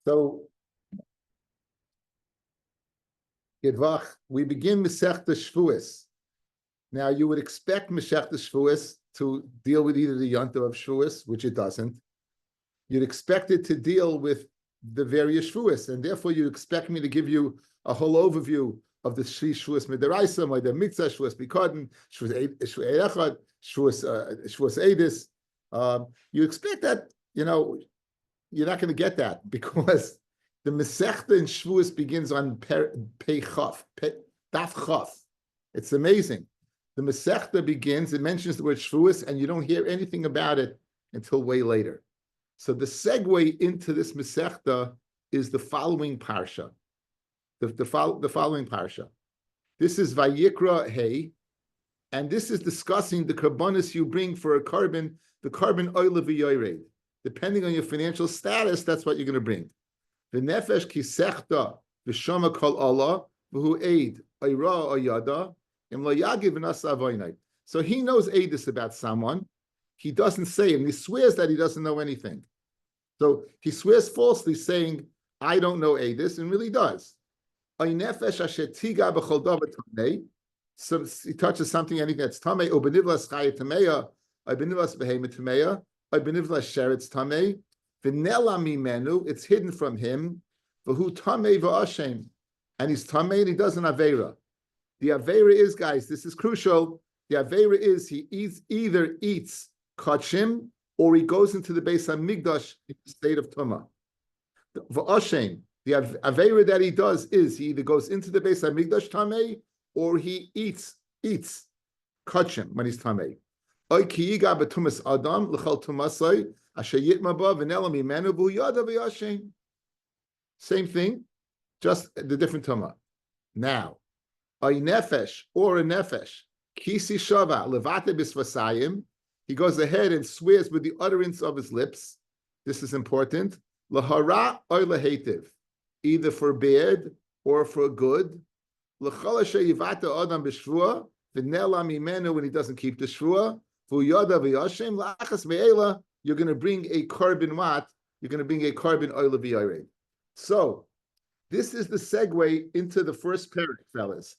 So, we begin Masechta Shevuous. Now, you would expect Masechta Shevuous to deal with either the Yontif of Shevuous, which it doesn't. You'd expect it to deal with the various Shevuous, and therefore you expect me to give you a whole overview of the Shevuous Midaraisa, the Mitzvah, Shevuous Bikoden, Shevuous Echad, Shevuous Eidis. You expect that, you're not going to get that because the Masechta in Shevuous begins on Pei Chaf, Daf Chaf. It's amazing. The Masechta begins, it mentions the word Shevuous, and you don't hear anything about it until way later. So the segue into this Masechta is the following parsha. The following parsha. This is Vayikra Hey, and this is discussing the karbonis you bring for a carbon, the carbon oil v'yored. Depending on your financial status, that's what you're going to bring. V'nefesh kisechta v'shama kol Allah v'hu eid ayra ayada im lo yagiv v'nasa avoynai. So he knows eidus about someone. He doesn't say, and he swears that he doesn't know anything. So he swears falsely, saying, "I don't know eidus," and really does. So he touches something, anything that's tamei. Ubenivlas chayet tameya, ubenivlas behemoth tameya, ubenivlas sheretz tamei. V'nela mimenu, it's hidden from him. V'hu tamei v'ashem, and he's tamei and he does an aveira. The aveira is, guys, this is crucial. The aveira is he either eats kachim or he goes into the Beis Hamikdash in the state of tumah. V'ashem, the aveira that he does is he either goes into the Beis Hamikdash tamei or he eats kachim when he's tamei. Oy ki yiga b'tumas adam l'chal tumasai asher yitma ba v'nela mimenu v'hu yada v'yashem. Same thing, just the different tumah. Now, a nefesh or a nefesh kisi shava levate bisvasayim. He goes ahead and swears with the utterance of his lips. This is important. Lahara or lahetiv, either for bad or for good. L'chol asher yivata adam b'shvua v'nela mimenu, when he doesn't keep the shvua. V'yada v'yashem la'achas me'ela. You're going to bring a carbon what? You're going to bring a carbon oil v'yared. So this is the segue into the first parak, fellas.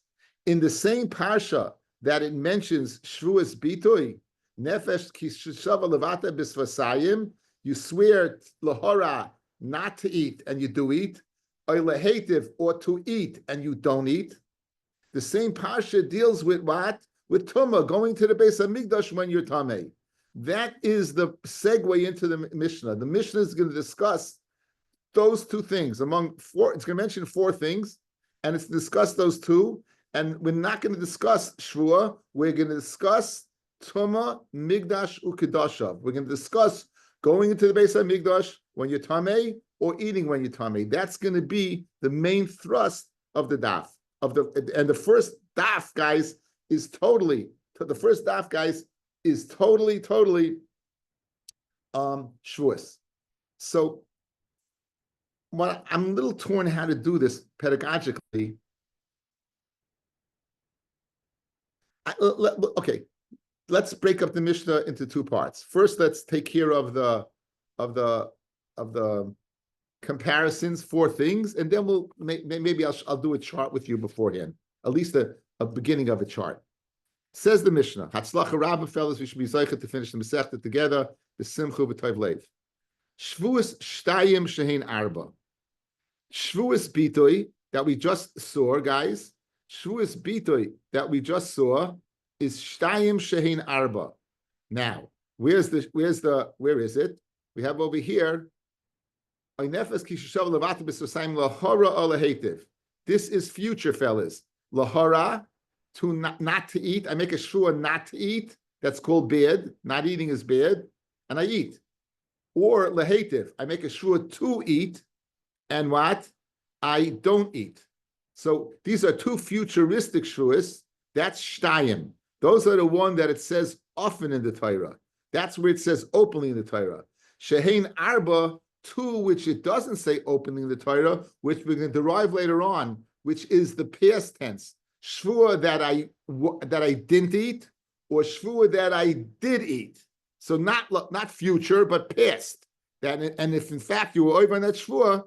In the same parsha that it mentions Shevuous Bitoy, Nefesh Kishava Levata Bisvasayim, you swear lahora not to eat and you do eat, or lehetiv, or to eat and you don't eat. The same parsha deals with what? With Tumah, going to the Beis Hamikdash when you're Tameh. That is the segue into the Mishnah. The Mishnah is going to discuss those two things among four. It's going to mention four things, and it's to discuss those two. And we're not going to discuss Shvuah. We're going to discuss Tumah, Migdash, Ukidashav. We're going to discuss going into the Beis Hamikdash when you're Tameh or eating when you're Tameh. That's going to be the main thrust of the daf. And the first daf, guys, is totally Shavuos. So what I'm a little torn how to do this pedagogically. Okay, let's break up the Mishnah into two parts. First, let's take care of the comparisons, four things, and then we'll maybe I'll do a chart with you beforehand, at least a beginning of a chart. Says the Mishnah, Hatzlacha Rabbi, fellas, we should be zeicha to finish the Masechta together. The Simchu b'Tov Leiv. Shevuous Shtayim Shehin Arba. Shevuous Bitoy that we just saw, guys. Shevuous Bitoy that we just saw is Shtayim Shehin Arba. Now, where is it? We have over here. This is future, fellas. Lahara, to not to eat. I make a shua not to eat. That's called bad. Not eating is bad, and I eat. Or lahetiv, I make a shua to eat, and what? I don't eat. So these are two futuristic shuas. That's shtayim. Those are the one that it says often in the Torah. That's where it says openly in the Torah. Shehein arba, two which it doesn't say openly in the Torah, which we're going to derive later on, which is the past tense. Shvua that I didn't eat, or shvua that I did eat. So not future, but past. And if in fact you were over on that shvua,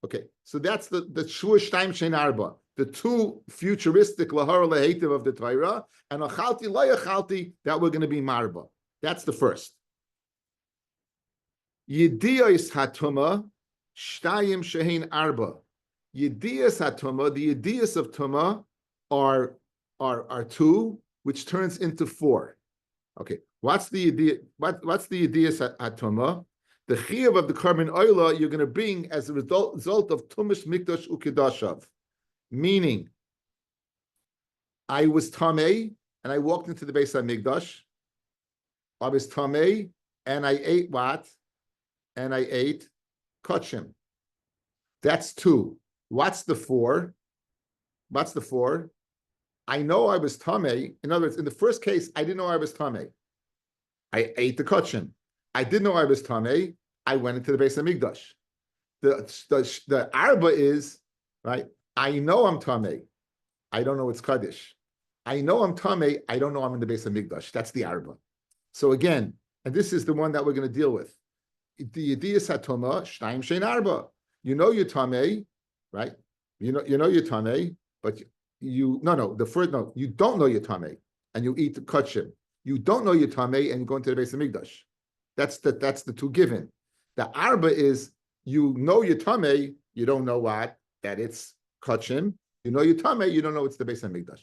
Okay, so that's the Shua Shtaim Shein Arba, the two futuristic Lahara Lehetiv of the Torah, and Achalti Layachalti that we're going to be Marba. That's the first. Yediyos Hatuma Shtayim Shein Arba. Yediyos Hatuma, the Yediyos of Tuma are two, which turns into four. Okay, what's the idea? What's the Yediyos Hatuma? The chiyuv of the carbon oila you're going to bring as a result of tumish mikdash ukedashav, meaning I was tamei and I walked into the Beis HaMikdash. I was tamei and I ate what? And I ate kachim. That's two. What's the four? What's the four? I know I was tamei. In other words, in the first case, I didn't know I was tamei. I ate the kachim. I didn't know I was tamei. I went into the Beis HaMikdash. The arba is, right, I know I'm tamei. I don't know it's kaddish. I know I'm tamei. I don't know I'm in the Beis HaMikdash. That's the arba. So again, and this is the one that we're going to deal with. The yediyas hatoma shtayim shein arba. You know you're tamei, right? You know you're tamei, but you don't know you're tamei, and you eat the kachim. You don't know you're tamei, and you go into the Beis HaMikdash. That's the two given. The arba is you know you're tamei, you don't know what, that it's kachim. You know you're tamei, you don't know it's the Beis HaMikdash.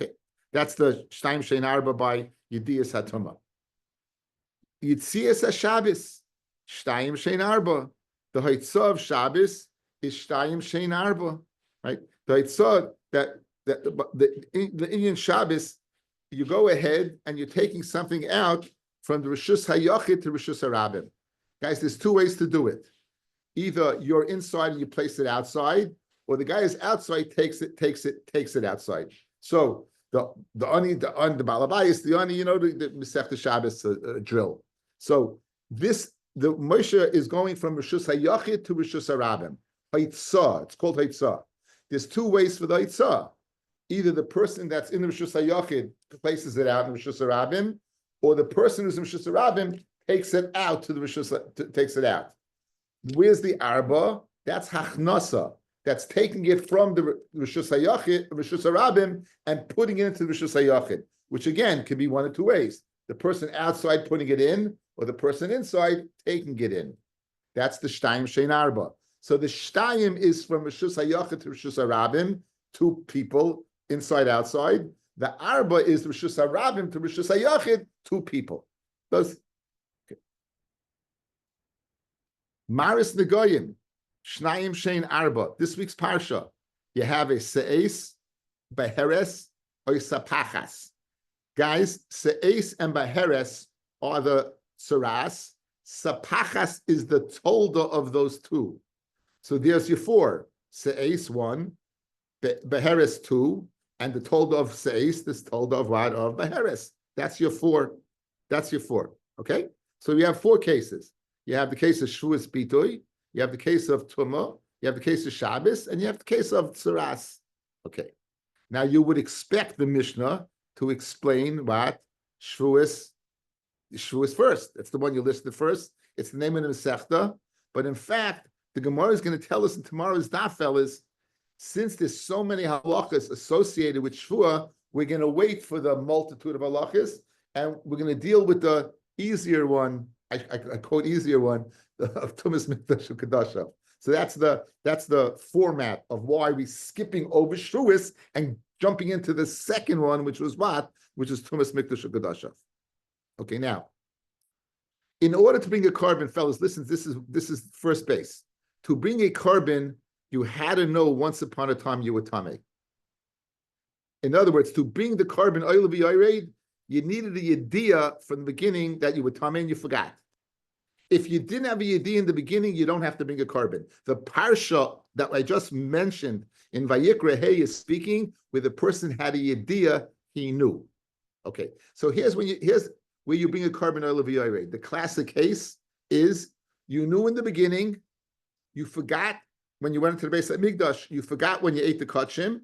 Okay, that's the Shtayim Shein Arba by Yediyas HaTuma. Yitzias HaShabbos, Shtayim Shein Arba. The Haitzah of Shabbos is Shtayim Shein Arba, right? The Haitzah that the Indian Shabbos, you go ahead and you're taking something out from the Rishus HaYachid to Rishus HaRabim. Guys, there's two ways to do it. Either you're inside and you place it outside, or the guy is outside, takes it outside. So the Balabayas, the Ani, the Masechta Shabbos drill. So the Moshe is going from Rishus HaYachid to Rishus HaRabim. Haitzah, it's called Haitzah. There's two ways for the Haitzah. Either the person that's in the Rishus HaYachid places it out in Rishus HaRabim, or the person who's in Rishus HaRabim takes it out to the Rishus, takes it out. Where's the arba? That's hachnasa. That's taking it from the Rishus HaYachid, Rishus HaRabim, and putting it into the Rishus HaYachid, which again can be one of two ways. The person outside putting it in, or the person inside taking it in. That's the Shtayim Shein Arba. So the Shtayim is from Rishus HaYachid to Rishus HaRabim, two people, inside, outside. The Arba is Rishus HaRabim to Rishus HaYachid, two people. Those. Maris Negoyim, Shnayim Shein Arba. This week's Parsha, you have a Se'es, Beheres, or Sapachas. Guys, Se'es and Beheres are the Saras. Sapachas is the Tolda of those two. So there's your four. Se'es one, Beheres two, and the Tolda of Se'es, this Tolda of what? Of Beheres. That's your four. That's your four. Okay? So we have four cases. You have the case of Shevuous Bitoy, you have the case of Tumah, you have the case of Shabbos, and you have the case of Tsaras. Okay. Now you would expect the Mishnah to explain what Shevuous first. It's the one you listed first. It's the name of the Masechta. But in fact, the Gemara is going to tell us in tomorrow's Daf, fellas, since there's so many halachas associated with Shvuah, we're going to wait for the multitude of halachas, and we're going to deal with the easier one. I quote easier one of Tumas Mikdash Ukadashav. So that's the format of why we're skipping over Shevuos and jumping into the second one, which was what? Which is Tumas Mikdash Ukadashav. Okay, now, in order to bring a carbon, fellas, listen, this is first base. To bring a carbon, you had to know once upon a time you were Tameh. In other words, to bring the carbon oil v'yared, you needed a yediyah from the beginning that you were Tameh and you forgot. If you didn't have a yediyah in the beginning, you don't have to bring a carbon. The parsha that I just mentioned in Vayikra Hey is speaking where the person had a yediyah, he knew. Okay, so here's where you bring a carbon oil v'yared. The classic case is you knew in the beginning, you forgot when you went into the Beis HaMikdash, you forgot when you ate the kachim,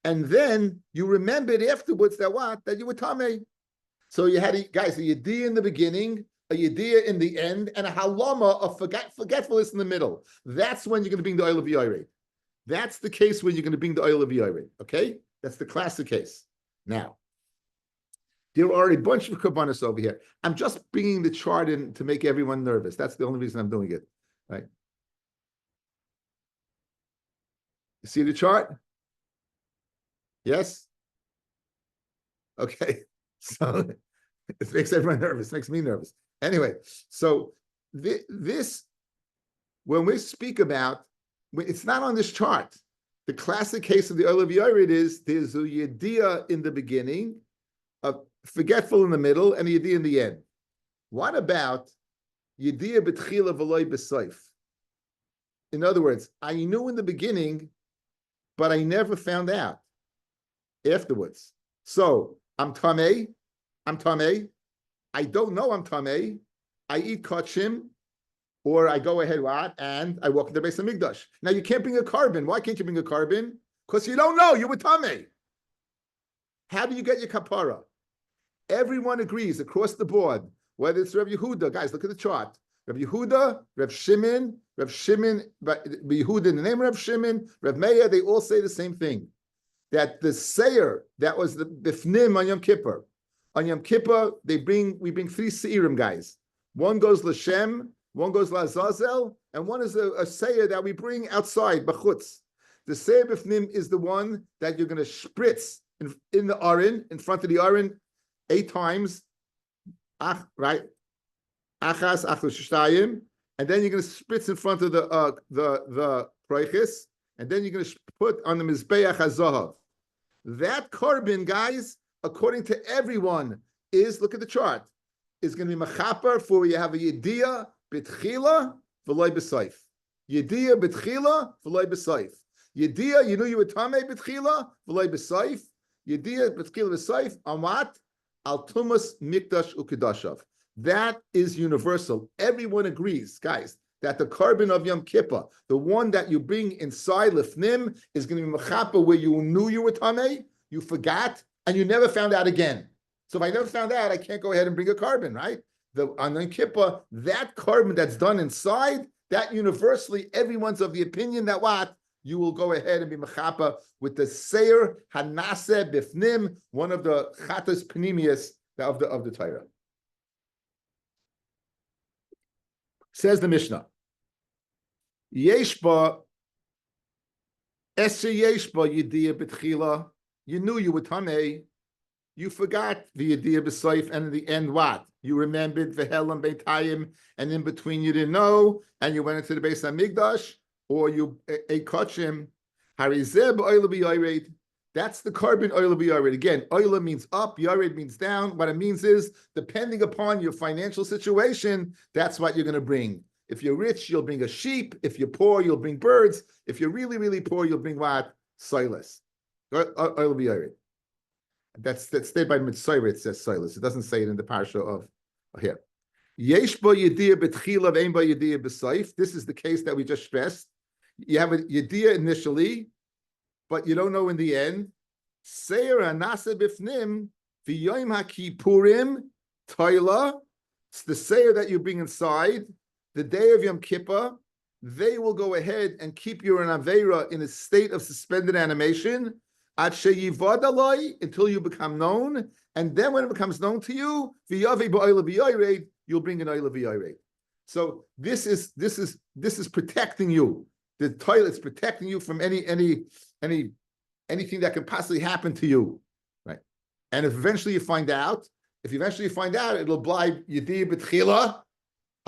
and then you remembered afterwards that you were tamei. So you had a yediyah in the beginning, a yediyah in the end, and a halama of forgetfulness in the middle. That's when you're going to bring the oil of yaireh. That's the case when you're going to bring the oil of yaireh. Okay, that's the classic case. Now, there are a bunch of kabbanas over here. I'm just bringing the chart in to make everyone nervous. That's the only reason I'm doing it. Right? You see the chart? Yes? Okay. So it makes everyone nervous. It makes me nervous. Anyway, so this, when we speak about, it's not on this chart. The classic case of the oil of yared is there's a yediyah in the beginning, a forgetful in the middle, and a yediyah in the end. What about yediyah b'tchila v'loy b'soif? In other words, I knew in the beginning, but I never found out afterwards. So I'm tamei, I don't know I'm tamei, I eat kachim, or I go ahead and I walk into the Beis Hamikdash. Now you can't bring a carbon. Why can't you bring a carbon? Because you don't know, you were tamei. How do you get your kapara? Everyone agrees across the board, whether it's Rav Yehuda, guys, look at the chart. Rav Yehuda, Rav Shimon, Yehuda in the name of Rav Shimon, Rav Meir, they all say the same thing. That the Seir, that was the Bifnim on Yom Kippur. On Yom Kippur, we bring three Seirim, guys. One goes L'Shem, one goes L'Azazel, and one is a Seir that we bring outside, B'chutz. The Seir Bifnim is the one that you're going to spritz in the Aron, in front of the Aron, 8 times, right? Achas, Achas, and then you're going to spritz in front of the Proichis, and then you're going to put on the Mizbeach HaZahav. That carbon, guys, according to everyone, look at the chart, is going to be Machaper for where you have a Yediyah B'tchila V'loi B'Saif. Yediyah B'tchila V'loi B'Saif. Yediyah, you knew you were Tamei B'tchila V'loi B'Saif. Yediyah B'tchila B'Saif, on what? Al Tumas Mikdash Ukedashav. That is universal. Everyone agrees, guys, that the carbon of Yom Kippur, the one that you bring inside Lefnim, is going to be Mechaper where you knew you were Tamei, you forgot, and you never found out again. So if I never found out, I can't go ahead and bring a carbon, right? On Yom Kippur, that carbon that's done inside, that universally, everyone's of the opinion that what? You will go ahead and be Mechaper with the Seir Hanase Bifnim, one of the Chatas Panemius of the Torah. Says the Mishnah, Yeshba, Esher Yeshba Yediyah B'tchila. You knew you were Tamei. You forgot the Yediyah B'Saif, and in the end, what? You remembered V'helam Beitayim, and in between you didn't know, and you went into the Beis Hamikdash, or you ate Kachim. Harizeh B'Oila B'Yared. That's the carbon oil b'yared. Again, oil means up, yared means down. What it means is, depending upon your financial situation, that's what you're going to bring. If you're rich, you'll bring a sheep. If you're poor, you'll bring birds. If you're really, really poor, you'll bring what? Silas. Oil b'yared. That's stated by Mitzvah. It says Silas. It doesn't say it in the parasha of here. Yesh bo yediyah b'tchila v'ein bo yediyah b'saif. This is the case that we just stressed. You have a yediyah initially, but you don't know in the end. Seir anasa bifnim v'yoim haKippurim toila. It's the seir that you bring inside the day of Yom Kippur. They will go ahead and keep you in Aveira in a state of suspended animation at sheyivad alai, until you become known, and then when it becomes known to you, v'yavei ba'oila b'yared, you'll bring an oila b'yared. So this is protecting you. The toilet's protecting you from anything that can possibly happen to you, right? And if eventually you find out, it'll blind Yediyah B'tchila,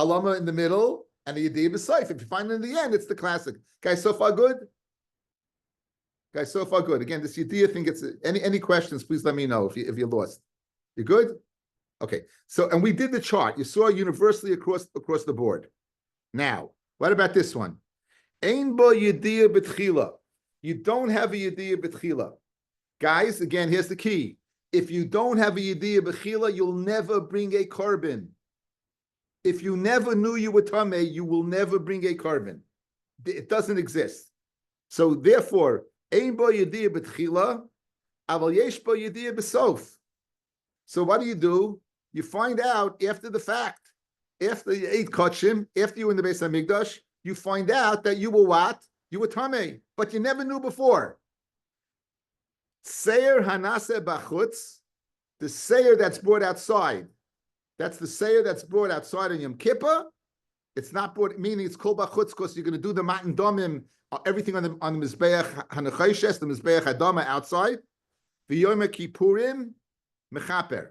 Halama in the middle, and the Yediyah B'Saif. If you find it in the end, it's the classic. Guys, so far good? Again, this Yediyah thing gets any questions, please let me know if you're lost. You good? Okay. So, and we did the chart. You saw universally across the board. Now, what about this one? Ein bo Yediyah B'tchila. You don't have a Yediyah B'tchila. Guys, again, here's the key. If you don't have a Yediyah B'tchila, you'll never bring a carbon. If you never knew you were Tamei, you will never bring a carbon. It doesn't exist. So therefore, Ein bo Yediyah B'tchila, aval yesh bo Yediyah B'sof. So what do? You find out after the fact. after you ate kachim, after you were in the Beis Hamikdash, you find out that you were what? You were tamei, but you never knew before. Seir hanase bachutz, the seir that's brought outside. That's the seir that's brought outside in Yom Kippur. It's not brought, meaning it's kol bachutz because you're going to do the matan domim, everything on the mizbeach hanachoshes, the mizbeach adama outside. V'yom kippurim mechaper.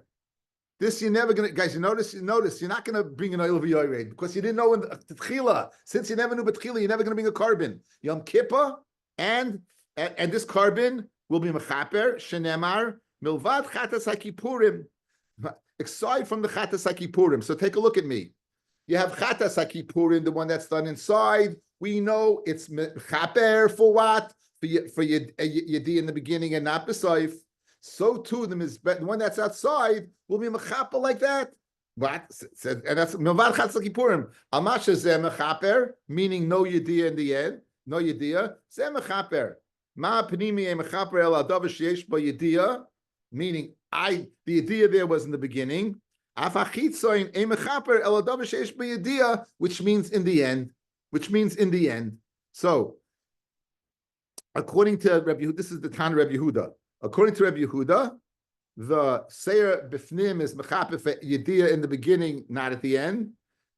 This you're never going to, guys. You notice, you're not going to bring an oil v'yored because you didn't know in the tchila. Since you never knew betchila, you're never going to bring a carbon. Yom Kippur and this carbon will be mechaper shenemar milvad chatas hakipurim. Aside from the chatas hakipurim, so take a look at me. You have chatas hakipurim, the one that's done inside. We know it's mechaper for what? For yedi in the beginning and not besayif. So too, the one that's outside will be mechaper like that. What? And that's milvad chatas hakipurim. Amasha zeh mechaper, meaning no yediyah in the end. No yediyah. Zeh mechaper. Ma pnimi e mechaper el adav sheyesh ba yediyah. Meaning, the idea there was in the beginning, which means in the end. So, according to Rabbi Yehuda, this is the Tan Rabbi Yehuda. According to Rabbi Yehuda, the Seir Bifnim is mechaper for Yediyah in the beginning, not at the end.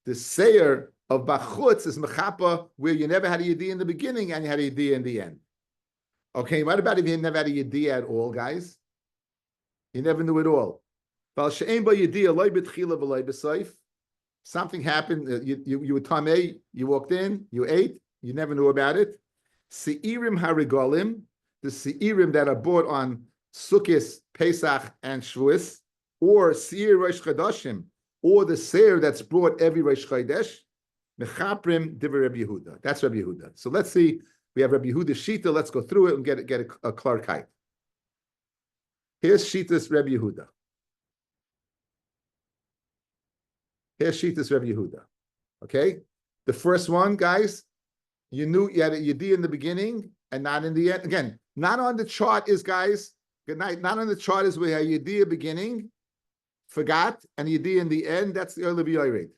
The Seir of Bachutz is mechaper where you never had a Yediyah in the beginning and you had a Yediyah in the end. Okay, what about if you never had a Yediyah at all, guys? You never knew it all. Something happened. You were tamei. You walked in. You ate. You never knew about it. Seirim harigolim, the seirim that are bought on Sukkot, Pesach, and Shevuous, or seir Rosh Chodashim, or the seir that's brought every Rosh Chodesh. Mechaprim divrei Rabbi Yehuda. That's Rabbi Yehuda. So let's see. We have Rabbi Yehuda Shita. Let's go through it and get a klarkeit. Here's Shitas Rabbi Yehuda. Okay? The first one, guys, you knew you had a Yediyah in the beginning and not in the end. Again, not on the chart is, guys, good night, not on the chart is we have Yediyah beginning, forgot, and Yediyah in the end, that's the early B'yored.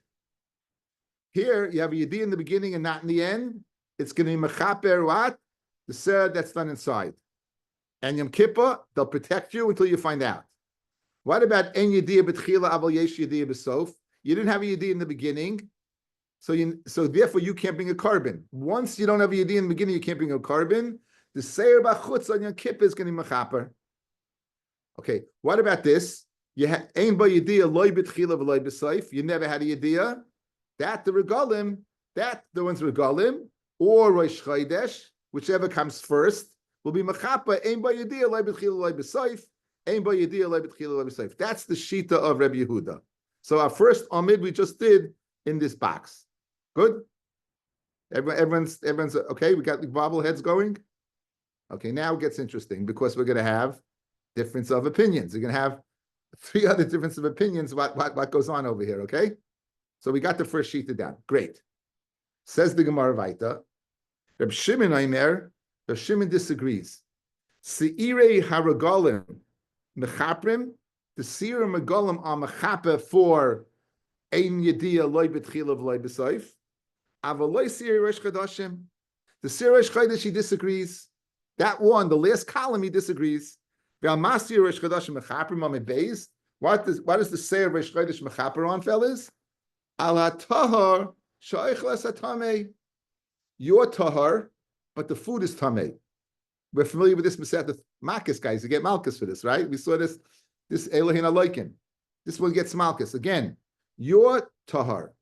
Here, you have a Yediyah in the beginning and not in the end. It's going to be Mechaper what? The Ser that's done inside. And Yom Kippur, they'll protect you until you find out. What about En Yediyah B'tchila Aval Yesh Yediyah B'sof? You didn't have a Yediyah in the beginning, so therefore you can't bring a carbon. Once you don't have a Yediyah in the beginning, you can't bring a carbon. The Seir B'chutz on Yom Kippur is going to be Mechaper. Okay, what about this? You had Ein Ba Yediyah Loi B'tchila V'loi B'sof. You never had a Yediyah. That the Regalim, that the ones Regalim, or Rosh Chodesh, whichever comes first, will be mechaper. Ein ba yediyah lo b'tchila lo b'soif. Ein ba yediyah lo b'tchila lo b'soif. That's the shita of Rabbi Yehuda. So our first amid we just did in this box. Good. Everyone's okay. We got the bobbleheads going. Okay, now it gets interesting because we're going to have difference of opinions. We're going to have three other difference of opinions. What goes on over here? Okay. So we got the first shita down. Great. Says the Gemara Vaita. Reb Shimon Aimer. Reb Shimon disagrees. Seirei haragolim mechaprim. The seir megolim are mechaper for ein yediyah loy betchila v'loy b'soif. Avaloi seir Rosh Chodashim. The seir Rosh Chodesh he disagrees. That one, the last column, he disagrees. V'amasir Rosh Chodashim mechaprim amid beis. What is the seir Rosh Chodesh mechaper on, fellas? Al hatahar shaych l'satamei. You're tahar, but the food is tamei. We're familiar with this Masechet Malkus, guys. You get Malkus for this, right? We saw this Elohin Aloikin. This one gets Malkus. Again, you're tahar.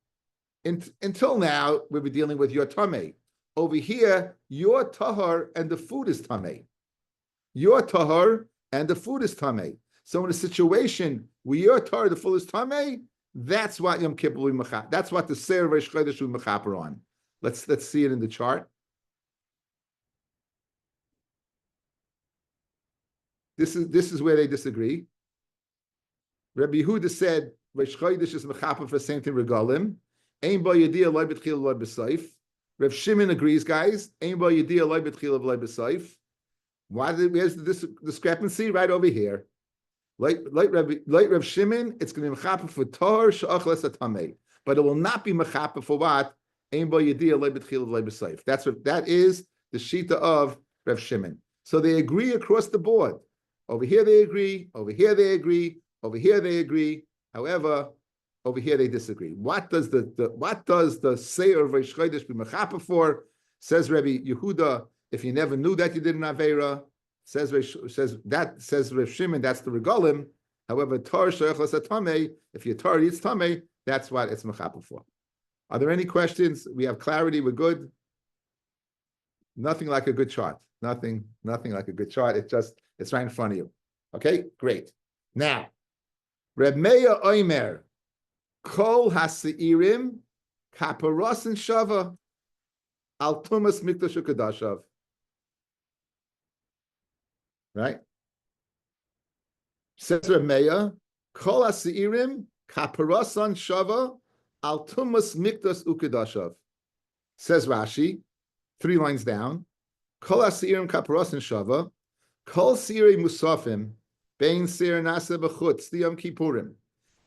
Until now, we were dealing with your tamei. Over here, you're tahar and the food is tamei. You're tahar and the food is tamei. So in a situation where you're tahar, the food is tamei, that's what Yom Kippur will be mechaper. That's what the Seir Rosh Chodesh will be mechaper on. Let's see it in the chart. This is where they disagree. Rabbi Yehuda said Rosh Chodesh is mechaper for the same thing regalim. Ein ba yediyah loy b'tchila loy b'soif. Rav Shimon agrees, guys. Ein ba yediyah loy b'tchila loy b'soif. Where's the discrepancy? Right over here. Like Rav Shimon, it's going to be mechaper for tahor she'achal es hatamei. but it will not be mechaper for what? Ein bo yediyah lo b'tchila lo b'seif. That is the shita of Rav Shimon. So they agree across the board. Over here they agree. Over here they agree. Over here they agree. However, over here they disagree. What does the Seir of Reish Chodesh be mechaper for? Says Rabbi Yehuda, if you never knew that you did an Aveira, says Rav Shimon, that's the regalim. However, tar sheichos atame, if your tar eats tame, that's what it's mechaper for. Are there any questions? We have clarity. We're good. Nothing like a good chart. Nothing like a good chart. It's right in front of you. Okay, great. Now, Reb Meir Omer, Kol Haseirim Kaparos and Shava Al Tumas Mikdash Ukadashav. Right? Says Reb Meir, Kol Haseirim Kaparos and Shava Al Tumas Mikdash Ukadashav. Says Rashi, 3 lines down. Kol Haseirim Kaparos and Shava Kol Sirei Musafim Bein Sir Nasa B'chutz Yom Kippurim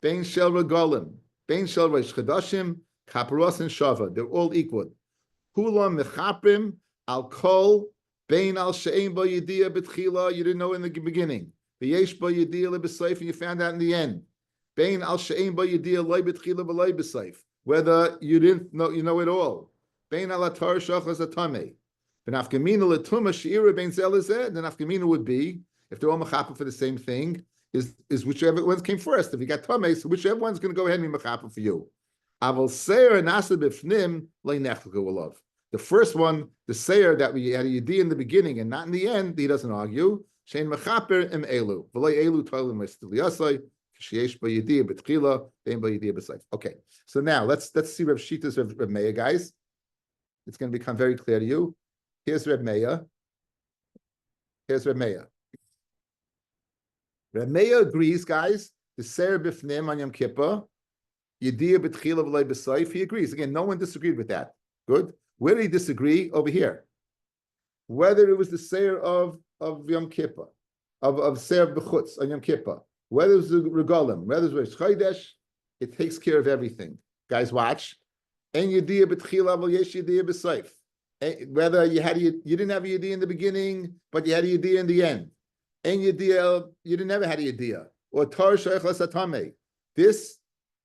Bein Shel Regalim Bein Shel Reish Chodashim Kaparos and Shava. They're all equal. Hulam Mechaprim Al Kol Bein Al She'ein Bo Yediyah B'tchila. You didn't know in the beginning. V'yesh Bo Yediyah L'B'Seif, and you found out in the end. Bein Al She'ein Bo Yediyah Lo B'tchila V'Lo B'Seif. Whether you didn't know, you know it all. Bein Al Atar Shachas Atamei. The nafkamina would be, if they're all mechaper for the same thing, is whichever ones came first. If you got tamei, so whichever one's going to go ahead and be mechaper for you. The first one, the seir that we had a yedi in the beginning and not in the end, he doesn't argue. Okay, so now let's see Rav Shita's Rav Meir, guys. It's going to become very clear to you. Here's Reb Meir. Reb Meir agrees, guys. The Seir B'fnim on Yom Kippur, Yediyah B'tchila V'lei B'Seif. He agrees. Again, no one disagreed with that. Good. Where did he disagree? Over here. Whether it was the Seir of Yom Kippur, of Seir B'chutz on Yom Kippur, whether it was the Regalim, whether it was Chodesh, it takes care of everything. Guys, watch. En Yediyah B'tchila V'yesh Yediyah B'Seif. Whether you didn't have a yediyah in the beginning, but you had a yediyah in the end, and yediyah you didn't never had a yediyah, or tar sheichos atame.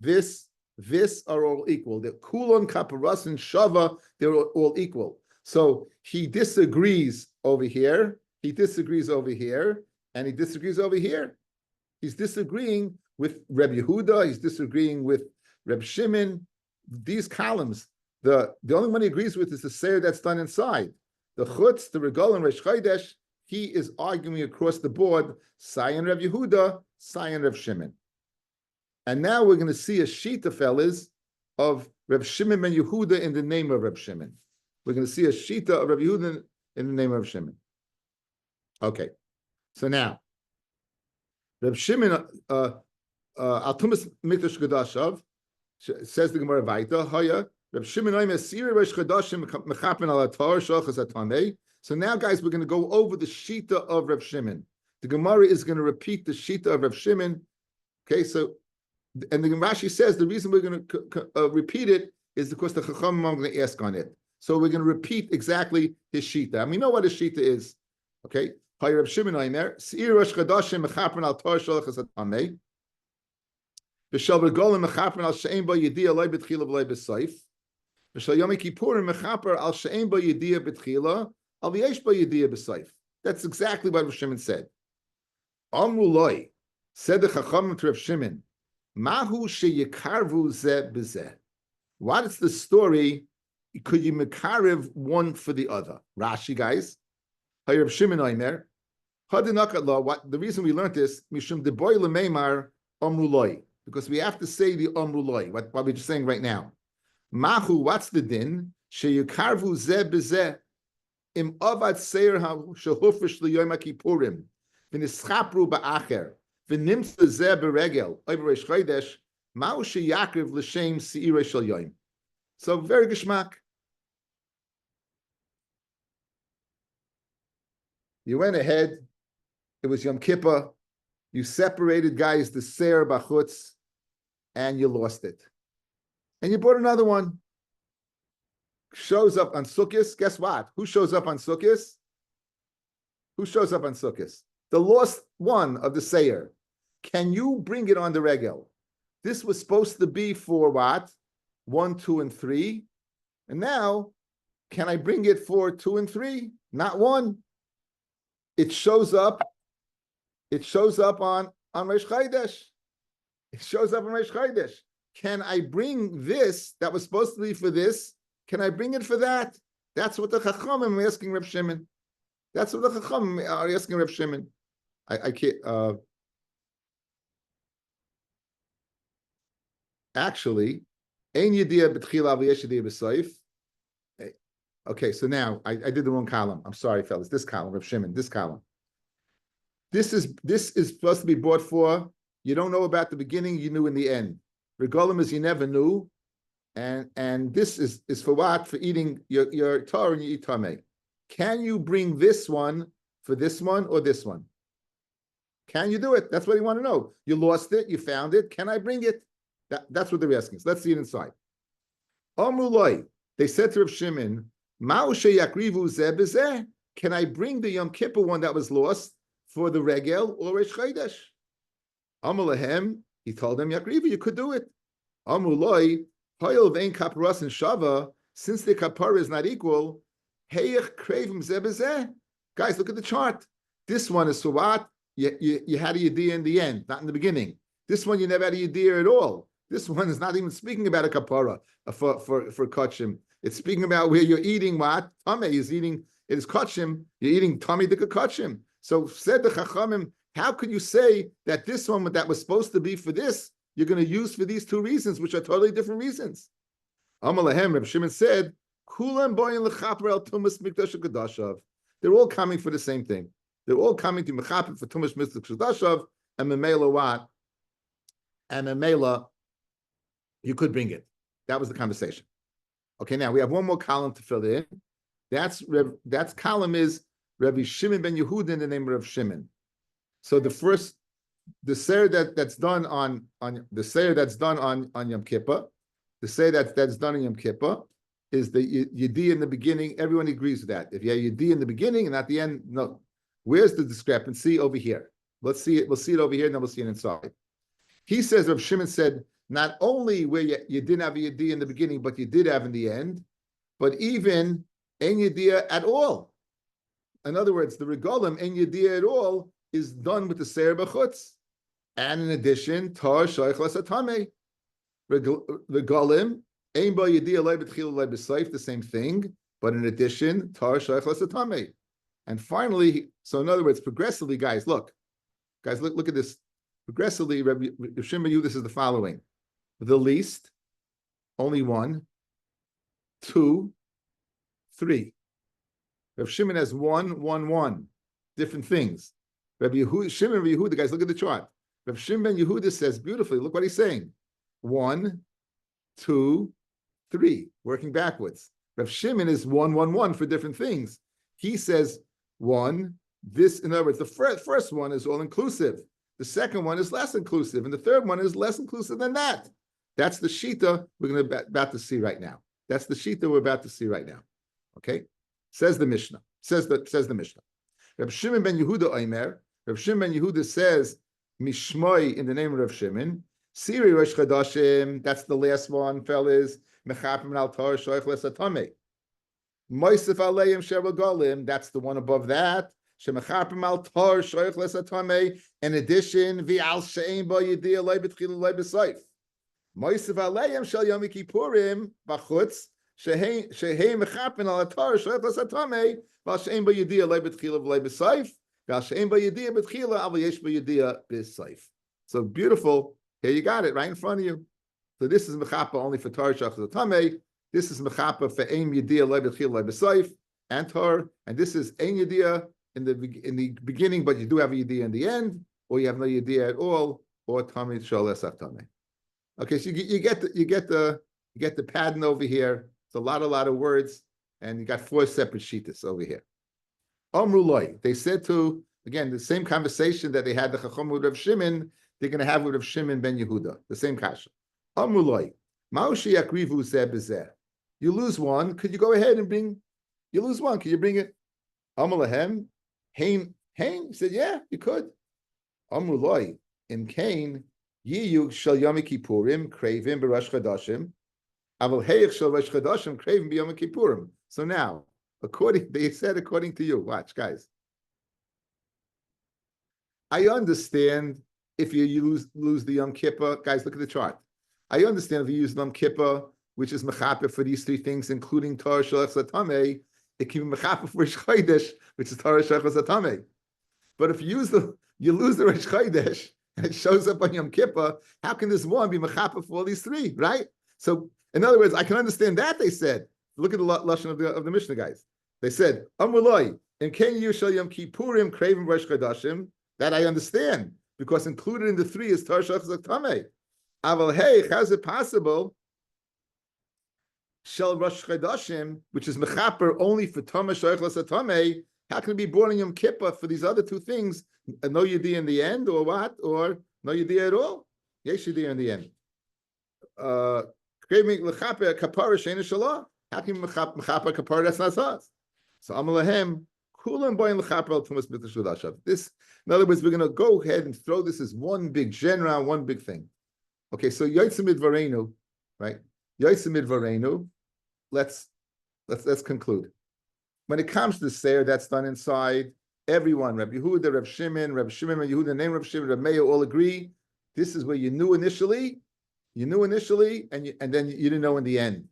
This are all equal. The kulon kaparas and shava, they're all equal. So he disagrees over here. He disagrees over here, and he disagrees over here. He's disagreeing with Reb Yehuda. He's disagreeing with Reb Shimon. These columns. The only one he agrees with is the seir that's done inside. The chutz, the regal, and Reish Chodesh, he is arguing across the board, Sayan Rav Yehuda, Sayan Rav Shimon. And now we're going to see a shita, fellas, of Rav Shimon ben Yehuda in the name of Rav Shimon. We're going to see a shita of Rav Yehuda in the name of Rav Shimon. Okay, so now, Rav Shimon, Al Tumas Mikdash Gadashav, says the Gemara Vaita, Haya, so now, guys, we're going to go over the shita of Rav Shimon. The Gemara is going to repeat the shita of Rav Shimon. Okay, so, and the Rashi says the reason we're going to repeat it is because the Chachamim are going to ask on it. So we're going to repeat exactly his shita. And we know what his shita is. Okay, Rav Shimon Omer, Seir Rosh Chodashim mechapen al tar shalachas atamei, v'shel regolim mechapen al she'ein bo yediyah loy b'tchila v'loy b'seif. That's exactly what Rav Shimon said. Amruloi said the Chachamim to Rav Shimon, Mahu sheyikarvu zeh b'zeh. What is the story? Could you mekarev one for the other? Rashi, guys. Rav Shimon Omer. What the reason we learned this? Mishum deboy lemeimar amruloi, because we have to say the amruloi. What we're just saying right now. Mahu, what's the din? Sheyikarvu zeh b'zeh im avad seir shehufish liyom kippurim v'nischapru ba'acher v'nimtza zeh beregel over Reish Chodesh mahu sheyakriv l'shem seirei shel yom. So very geschmack. You went ahead. It was Yom Kippur. You separated, guys, the seir b'chutz, and you lost it. and you bought another one. Shows up on Sukkot. Guess what? Who shows up on Sukkot? Who shows up on Sukkot? The lost one of the Seir. Can you bring it on the regel? This was supposed to be for what? 1, 2, and 3. And now, can I bring it for 2 and 3? Not 1. It shows up. It shows up on Rosh Chodesh. It shows up on Rosh Chodesh. Can I bring this that was supposed to be for this? Can I bring it for that? That's what the Chachamim are asking Reb Shimon. That's what the Chachamim are asking Reb Shimon. I can't. Actually, Ein Yediyah B'tchila V'yesh Yediyah B'Soif. Okay, so now I did the wrong column. I'm sorry, fellas. This column, Reb Shimon. This column. This is supposed to be bought for. You don't know about the beginning. You knew in the end. Regolim is you never knew, and this is for what? For eating your Torah and you eat tamei. Can you bring this one for this one or this one? Can you do it? That's what you want to know. You lost it. You found it. Can I bring it? That's what they're asking. So let's see it inside. Omruloi. They said to Reb Shimon, can I bring the Yom Kippur one that was lost for the Regel or Rosh Chodesh? Amulahem, he told them, Yakrivu, you could do it. Amuloi, Hoyel vein kaparas and Shava, since the kapara is not equal, Heyech krevim zebezeh. Guys, look at the chart. This one is for what? You had a Yediyah in the end, not in the beginning. This one you never had a Yediyah at all. This one is not even speaking about a kapara for kachim. It's speaking about where you're eating what? Tameh is eating, it is kachim, you're eating tameh dika kachim. So said the Chachamim, how could you say that this one that was supposed to be for this, you're going to use for these two reasons, which are totally different reasons? Amalahem, Reb Shimon said, Kulam boyin lechaper el tumas mikdash kadashav. They're all coming for the same thing. They're all coming to mechaper for tumas mikdash kadashav, and memela what? And memela, you could bring it. That was the conversation. Okay, now we have one more column to fill in. That's column is Rabbi Shimon ben Yehuda in the name of Rabbi Shimon. So the seir that's done on Yom Kippur, the seir that's done on Yom Kippur is the Yediyah in the beginning. Everyone agrees with that. If you have Yediyah in the beginning and at the end, no. Where's the discrepancy? Over here. Let's see it. We'll see it over here, and then we'll see it inside. He says, Rabbi Shimon said, not only where you didn't have a Yediyah in the beginning, but you did have in the end, but even Ein Yediyah at all. In other words, the Regolim Ein Yediyah at all is done with the Seir B'chutz. And in addition, Tar Shoich L'Satameh. Regolim Ein Ba Yediyah Lei B'tchila Lei B'Seif, the same thing, but in addition, Tar Shoich L'Satameh. And finally, so in other words, progressively, guys, look at this. Progressively, Rabbi Shimon, this is the following. The least, only 1, 2, 3. Rabbi Shimon has 1, 1, 1. Different things. Rabbi Yehuda, Shimon, Rabbi Yehuda, guys, look at the chart. Rabbi Shimon ben Yehuda says beautifully, look what he's saying. 1, 2, 3, working backwards. Rabbi Shimon is 1, 1, 1 for different things. He says 1, this, in other words, the first one is all inclusive. The second one is less inclusive, and the third one is less inclusive than that. That's the shita we're about to see right now. That's the shita we're about to see right now. Okay, says the Mishnah. Says the Mishnah. Reb Shimon ben Yehuda Omer. Reb Shimon ben Yehuda says Mishmoi in the name of Reb Shimon. Siri Rosh Chodashim. That's the last one, fellas. Mechapim al Torah shoich lesatame. Moisef aleim sheregolim. That's the one above that. Shemechapim al Torah shoich lesatame. In addition, v'al she'ein bo yediyah loy b'tchila loy b'soif. Moisef aleim shel Yom Kippurim b'chutz shehei mechapin al Torah shoich lesatame. V'al she'ein bo yediyah loy b'tchila loy b'soif. V'al she'ein bo yediyah b'tchila al yesh bo yediyah b'soif. So beautiful. Here you got it right in front of you. So this is mechapa only for Torah shoich lesatame. This is mechapa for ein yediyah loy b'tchila loy b'soif and Torah, and this is ein yediyah in the beginning, but you do have a yediyah in the end, or you have no yediyah at all, or tamid sholes tameh. Okay, so you get the pattern over here. It's a lot of words, and you got 4 separate shitas over here. Omruloi, they said to, again, the same conversation that they had the Chacham with Rav Shimon, they're going to have with Rav Shimon ben Yehuda, the same kasha. Omruloi, Maushi yakrivu zeh bezeh. You lose one. Could you go ahead and bring? You lose one. Could you bring it? Amalahem. Hain. He said, yeah, you could. Amruloi. In Cain. Yiyu shel Yom Kippurim craving b'Rosh Chodashim. Aval heich shel Rosh Chodashim craving b'Yom Kippurim. So now, they said according to you. Watch, guys. I understand if you lose the Yom Kippur. Guys, look at the chart. I understand if you use Yom Kippur, which is mechaper for these three things, including Torah Shalach Satameh, it can be mechaper for Rosh Chodesh, which is Torah Shalach Satameh. But if you lose the Rosh Chodesh, and it shows up on Yom Kippur, how can this one be mechaper for all these three, right? So, in other words, I can understand that, they said. Look at the lashon of the Mishnah, guys. They said, Amruloi, in Ken Yushal Yom Kippurim, craving Rosh Chodashim, that I understand, because included in the three is Torah Shalach Satameh. Aval hey, how's it possible? Shel Rosh Chodashim, which is mechaper only for Tama Shoich Lasatameh, how can it be born in Yom Kippur for these other two things? No Yediyah in the end, or what? Or no Yediyah at all? Yes, Yediyah in the end. Craving mechaper kapara sheina shalah. How can mechaper kapara? That's not us. So Amalahem kulam boyin lechaper al tumas mikdash l'dashav. This, in other words, we're going to go ahead and throw this as one big genre, one big thing. Okay, so Yotzim Midvarenu, right? Yotzim Midvarenu. Let's conclude. When it comes to the Seir that's done inside, everyone, Rabbi Yehuda, Rabbi Shimon, and Yehuda, name Rabbi Shimon, Rabbi Meir, all agree. This is where you knew initially, and then you didn't know in the end.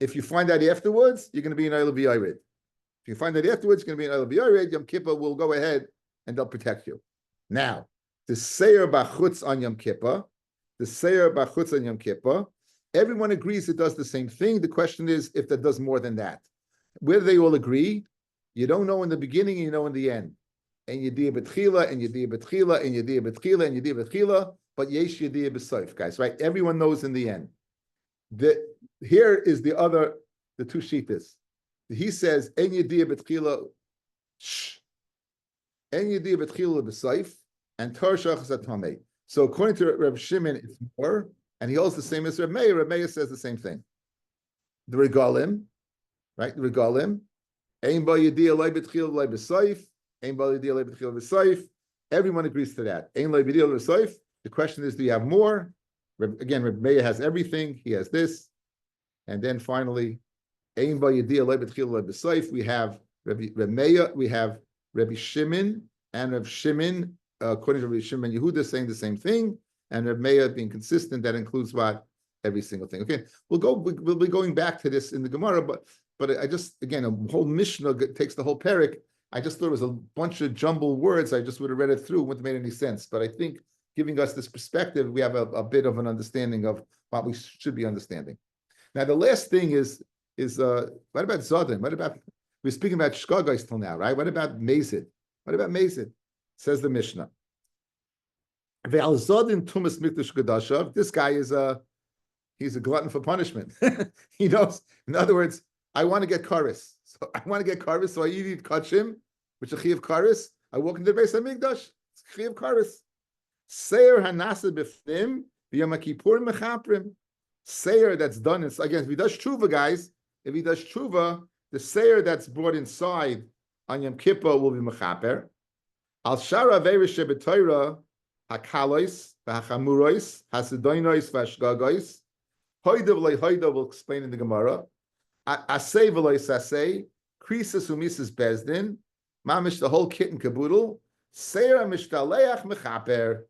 If you find out afterwards, you're going to be in Eila B'Yored. If you find out afterwards, you're going to be in Eila B'Yored. Yom Kippur will go ahead and they'll protect you. Now, the Seir Bachutz on Yom Kippur, everyone agrees it does the same thing. The question is if that does more than that. Whether they all agree, you don't know in the beginning, you know in the end. And Yediyah B'tchila, and Yediyah B'tchila, and Yediyah B'tchila, and Yediyah B'tchila, but Yesh Yediyah B'soif, guys, right? Everyone knows in the end. Here is the two shittas. He says, En Yediyah B'tchila, En Yediyah B'tchila B'soif, and Torah Shalach Satameh. So according to Reb Shimon, it's more, and he holds the same as Reb Meir. Reb Meir says the same thing. The Regalim, right? The Regalim, Ein ba Yediyah Loi B'tchila Loi B'soif, Ein ba Yediyah Loi B'tchila B'soif. Everyone agrees to that. Ein Loi B'tchila B'soif. The question is, do you have more? Again, Reb Meir has everything. He has this, and then finally, Ein ba Yediyah Loi B'tchila Loi B'soif. We have Reb Meir. We have Rabbi Shimon and Reb Shimon. According to Rabbi Shimon Yehuda, saying the same thing, and Reb Meir being consistent, that includes what? Every single thing. Okay, we'll be going back to this in the Gemara, but I just, again, a whole Mishnah takes the whole parak. I just thought it was a bunch of jumbled words. I just would have read it through, wouldn't have made any sense. But I think giving us this perspective, we have a bit of an understanding of what we should be understanding. Now, the last thing is what about Zodin? We're speaking about Shkagais till now, right? What about Mazid? What about Mazid? Says the Mishnah. This guy he's a glutton for punishment. He knows. In other words, I want to get karis. So I eat kachim, which is a chi of karis. I walk into the Beis Hamikdash. It's a chi of karis. Seir hanasa b'fnim v'yom kippur mechaprim. Seir that's done. Again, if he does tshuva, guys, the seir that's brought inside on Yom Kippur will be mechaper. Al shara averis shebetoira hakalois v'hachamurois hasidoinois v'ashgagois hoida v'lei hoida will explain in the Gemara. Asay v'lei sasay krisis umisis bezdin mamish the whole kit and caboodle. Seir mishtaleach mechaper.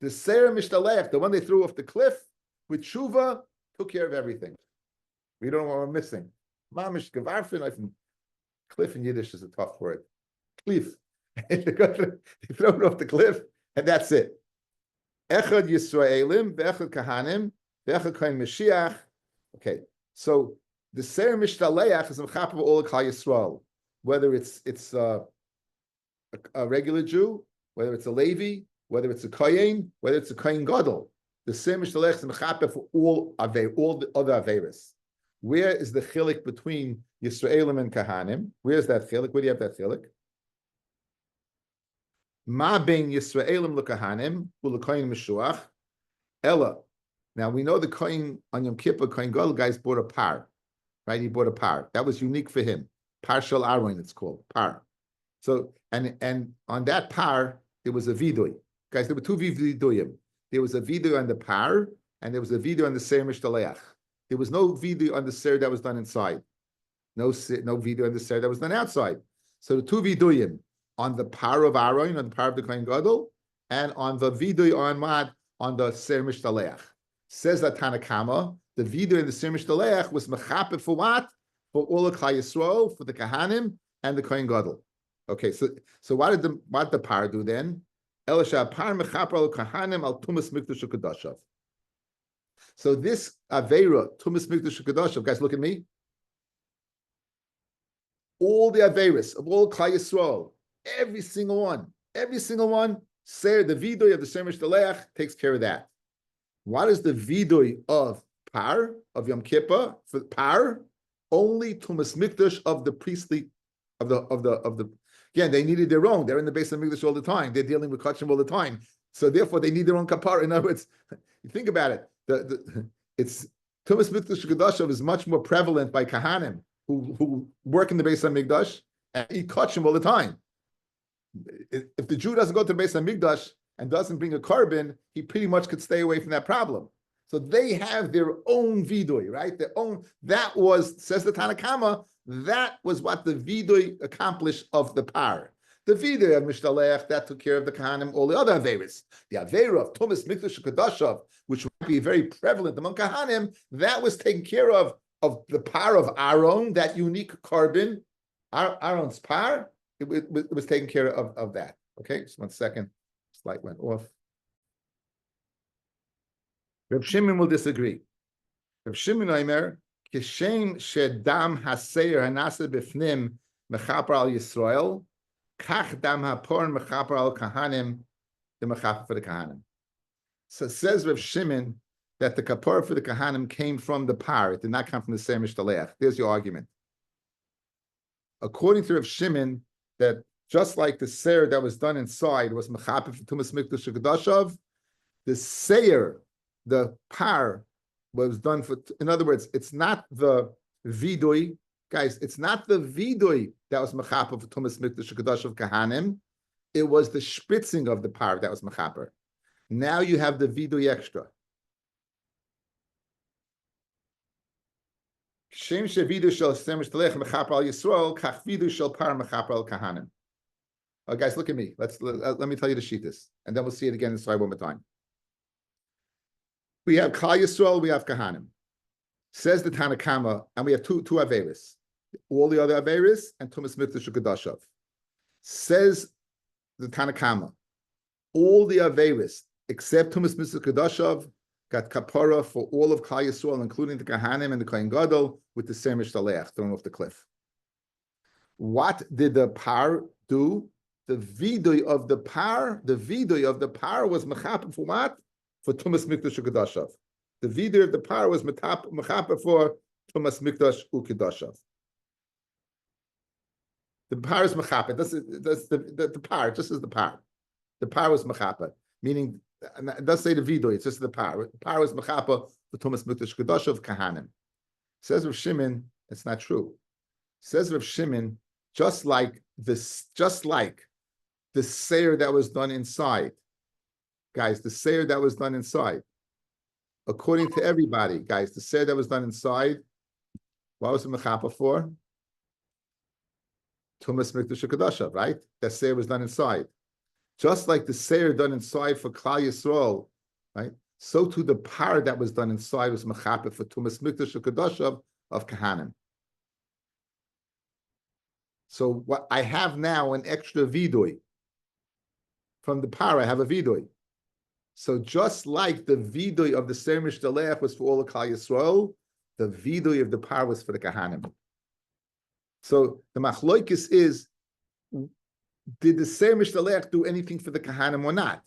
The seir mishtaleach, the one they threw off the cliff with tshuva, took care of everything. We don't know what we're missing. Mamish gevarfin. Cliff in Yiddish is a tough word. Cliff. They throw it off the cliff, and that's it. Echad Yisraelim, ve'echad Kahanim, ve'echad Kohen Mashiach. Okay, so the Seir Mishtaleach is a mechaper of all Klal Yisrael, whether it's a regular Jew, whether it's a Levi, whether it's a Kohen, whether it's a Kohen Gadol. The Seir Mishtaleach is a mechaper for all the other Averis. Where is the chilik between Yisraelim and Kahanim? Where's that chilik? Where do you have that chilik? Ma bein Yisraelim l'Kahanim u'l'Kohen Meshuach Ella. Now we know the Kohen on Yom Kippur, Kohen Gadol guys bought a par, right? He bought a par. That was unique for him. Par shel Aron, it's called par. So and on that par there was a vidui. Guys, there were two viduyim. There was a vidui on the par, and there was a vidui on the seir mishtaleach. There was no vidui on the seir that was done inside. No vidui on the seir that was done outside. So the two viduyim on the par of Aaron, on the par of the Kohen Gadol, and on the vidui on the seir mishtaleach. Says that Tanakama, the vidui in the seir mishtaleach was mechapet for what? For all of Klal Yisrael, for the Kahanim and the Kohen Gadol. Okay, so what did the par do then? Elisha par mechaper al Kahanim al tumas mikdash ukadashav. So this aveira tumas mikdash ukadashav, guys, look at me. All the aveiras of all Klal Yisrael, every single one, say the vidui of the Seir Mishtaleach takes care of that. What is the vidui of par of Yom Kippur for par? Only tumas mikdash of the priestly of the. Again, they needed their own. They're in the base of Mikdash all the time. They're dealing with kachim all the time. So therefore, they need their own kapara. In other words, you think about it. It's tumas mikdash kedashav is much more prevalent by kahanim who work in the base of Mikdash and eat kachim all the time. If the Jew doesn't go to the base of Mikdash and doesn't bring a carbon, he pretty much could stay away from that problem. So they have their own vidui, right? Their own. That was, says the Tanakama, that was what the vidui accomplished of the par. The vidui of Mishtalech, that took care of the Kahanim, all the other Averis. The Avera of Tumas Mikdash Kadashav, which would be very prevalent among Kahanim, that was taken care of the par of Aaron, that unique carbon, Aaron's par, it was taken care of that. Okay, just 1 second. This light went off. Reb Shimon will disagree. Reb Shimon Omer, Kishem shedam haseir hanase b'fnim mechaper al Yisrael, kach dam hapor mechaper al kahanim, the mechaper for the kahanim. So it says Reb Shimon that the kapor for the kahanim came from the par. It did not come from the seir mishtaleach. There's your argument. According to Reb Shimon, that just like the seir that was done inside was mechaper for tumas mikdash kedashav, the seir, the par, was done for, in other words, it's not the vidui, guys, it's not the vidui that was mechaper for tumas mikdash kedashav kahanim, it was the spritzing of the par that was mechaper. Now you have the vidui extra. Shem shevidu shel seir mishtaleach mechaper al Yisrael, kach vidu shel par mechaper al kahanim. Oh, guys, look at me. Let me tell you the shittas, and then we'll see it again inside one more time. We have Klal Yisrael, we have Kahanim. Says the Tanakama, and we have two Averis. All the other Averis and Tumas Mikdash Ukadashav. Says the Tanakama, all the Averis except Tumas Mikdash Ukadashav got kapara for all of Klal Yisrael, including the Kahanim and the Kohen Gadol, with the Seir Mishtaleach thrown off the cliff. What did the par do? The vidui of the par was mechaper for what? For Tumas Mikdash Ukadashav. The vidui of the par was mechaper for Tumas Mikdash Ukadashav. The par is mechaper. That's the par. Just as the par. The par was mechaper, meaning it does say the vidui. It's just the par. The par was mechaper for Tumas Mikdash Ukadashav kahanim. Says Rav Shimon, it's not true. Says Rav Shimon, just like the seir that was done inside. Guys, the seir that was done inside. According to everybody, guys, the seir that was done inside, what was the mechaper for? Tumas Mikdash Ukadashav, right? That seir was done inside. Just like the seir done inside for Klal Yisrael, right? So too the par that was done inside was mechaper for Tumas Mikdash Ukadashav of Kahanim. So what I have now an extra vidui. From the par, I have a vidui. So just like the vidui of the Seir Mishtaleach was for all of Klal Yisrael, the vidui of the par was for the Kahanim. So the machloikis is, did the Seir Mishtaleach do anything for the Kahanim or not?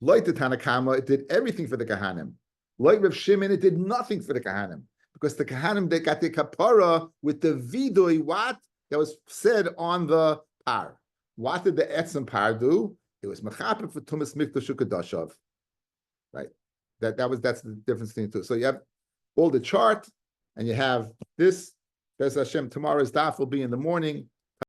Like the Tanakama, it did everything for the Kahanim. Like Rav Shimon, it did nothing for the Kahanim. Because the Kahanim, they got the kapara with the vidui, what? That was said on the par. What did the etzem par do? It was mechaper for Tumas Mikdash Ukadashav, right? That's the difference between the two. So you have all the chart, and you have this. Bez Hashem, tomorrow's daf will be in the morning.